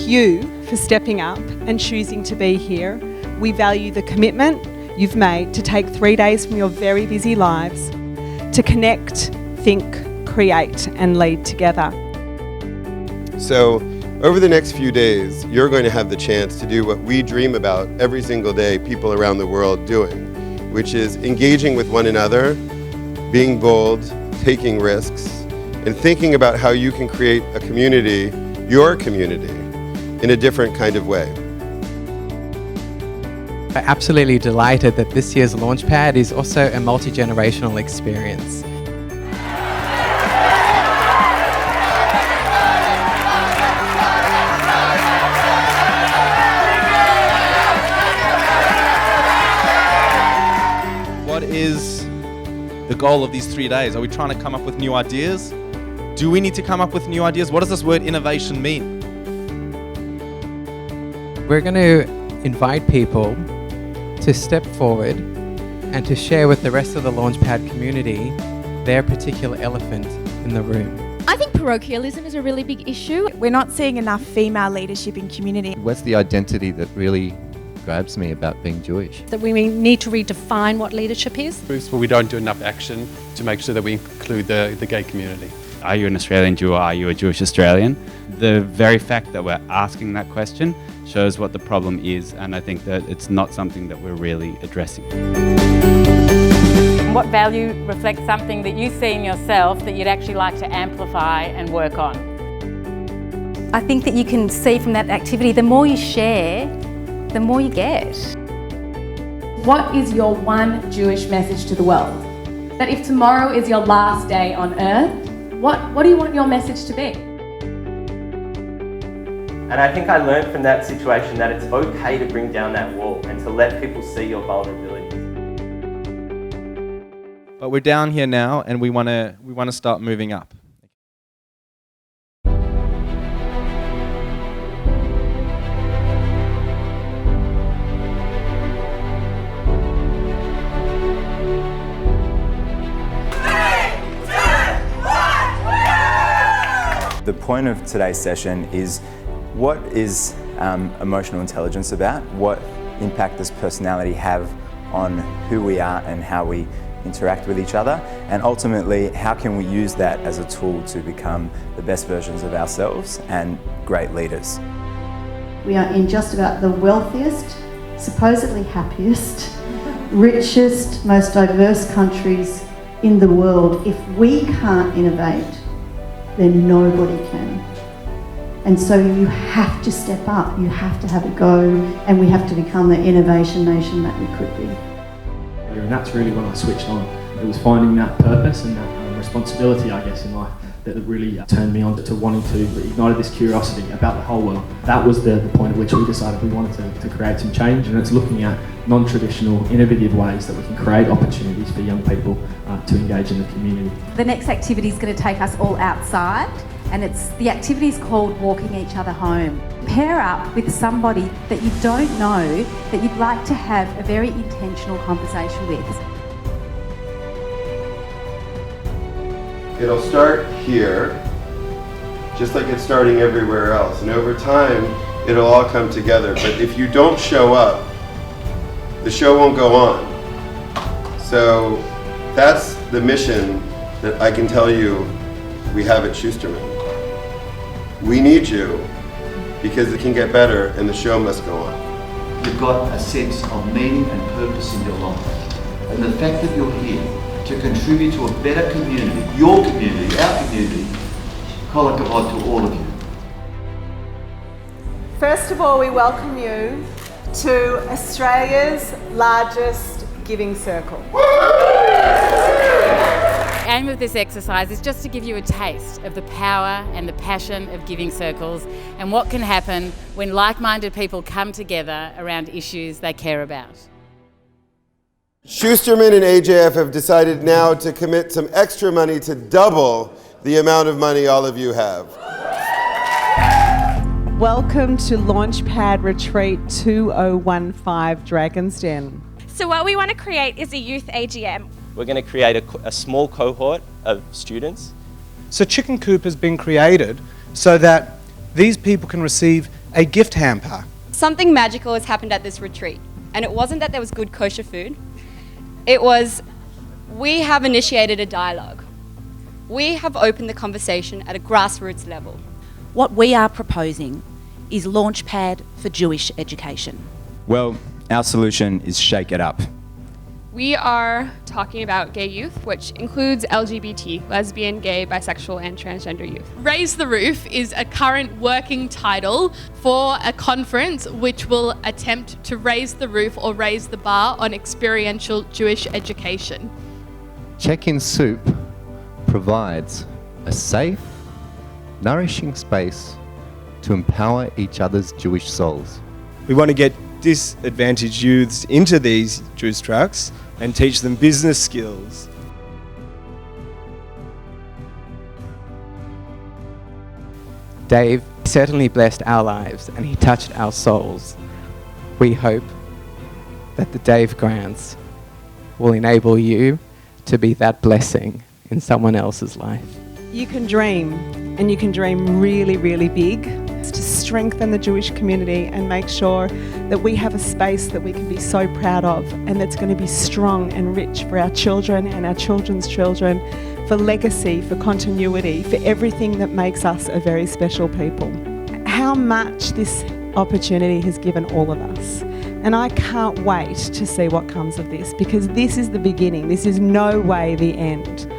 you for stepping up and choosing to be here. We value the commitment you've made to take 3 days from your very busy lives to connect, think, create and lead together. So over the next few days, you're going to have the chance to do what we dream about every single day, people around the world doing, which is engaging with one another, being bold, taking risks, and thinking about how you can create a community, your community, in a different kind of way. I'm absolutely delighted that this year's LaunchPad is also a multi-generational experience. What is the goal of these 3 days? Are we trying to come up with new ideas? Do we need to come up with new ideas? What does this word innovation mean? We're going to invite people to step forward and to share with the rest of the LaunchPad community their particular elephant in the room. I think parochialism is a really big issue. We're not seeing enough female leadership in community. What's the identity that really grabs me about being Jewish? That we need to redefine what leadership is. Where we don't do enough action to make sure that we include the gay community. Are you an Australian Jew or are you a Jewish Australian? The very fact that we're asking that question shows what the problem is, and I think that it's not something that we're really addressing. What value reflects something that you see in yourself that you'd actually like to amplify and work on? I think that you can see from that activity, the more you share, the more you get. What is your one Jewish message to the world? That if tomorrow is your last day on earth, what do you want your message to be? And I think I learned from that situation that it's okay to bring down that wall and to let people see your vulnerabilities. But we're down here now and we want to start moving up. The point of today's session is what is emotional intelligence about? What impact does personality have on who we are and how we interact with each other? And ultimately, how can we use that as a tool to become the best versions of ourselves and great leaders? We are in just about the wealthiest, supposedly happiest, richest, most diverse countries in the world. If we can't innovate, then nobody can. And so you have to step up, you have to have a go, and we have to become the innovation nation that we could be. And that's really when I switched on. It was finding that purpose and that responsibility, I guess, in life that really turned me on to wanting to ignite this curiosity about the whole world. That was the point at which we decided we wanted to create some change, and it's looking at non-traditional, innovative ways that we can create opportunities for young people to engage in the community. The next activity is going to take us all outside, and the activity is called Walking Each Other Home. Pair up with somebody that you don't know that you'd like to have a very intentional conversation with. It'll start here, just like it's starting everywhere else. And over time, it'll all come together. But if you don't show up, the show won't go on. So that's the mission that I can tell you we have at Schusterman. We need you because it can get better and the show must go on. You've got a sense of meaning and purpose in your life. And the fact that you're here to contribute to a better community, your community, our community, kol hakavod to all of you. First of all, we welcome you to Australia's largest giving circle. The aim of this exercise is just to give you a taste of the power and the passion of giving circles and what can happen when like-minded people come together around issues they care about. Schusterman and AJF have decided now to commit some extra money to double the amount of money all of you have. Welcome to LaunchPad Retreat 2015 Dragon's Den. So what we want to create is a youth AGM. We're going to create a small cohort of students. So Chicken Coop has been created so that these people can receive a gift hamper. Something magical has happened at this retreat, and it wasn't that there was good kosher food. It was, we have initiated a dialogue. We have opened the conversation at a grassroots level. What we are proposing is LaunchPad for Jewish education. Well, our solution is Shake It Up. We are talking about gay youth, which includes LGBT, lesbian, gay, bisexual, and transgender youth. Raise the Roof is a current working title for a conference which will attempt to raise the roof or raise the bar on experiential Jewish education. Check-in Soup provides a safe, nourishing space to empower each other's Jewish souls. We want to get disadvantaged youths into these juice trucks and teach them business skills. Dave certainly blessed our lives and he touched our souls. We hope that the Dave grants will enable you to be that blessing in someone else's life. You can dream, and you can dream really, really big, to strengthen the Jewish community and make sure that we have a space that we can be so proud of and that's going to be strong and rich for our children and our children's children, for legacy, for continuity, for everything that makes us a very special people. How much this opportunity has given all of us. And I can't wait to see what comes of this, because this is the beginning. This is no way the end.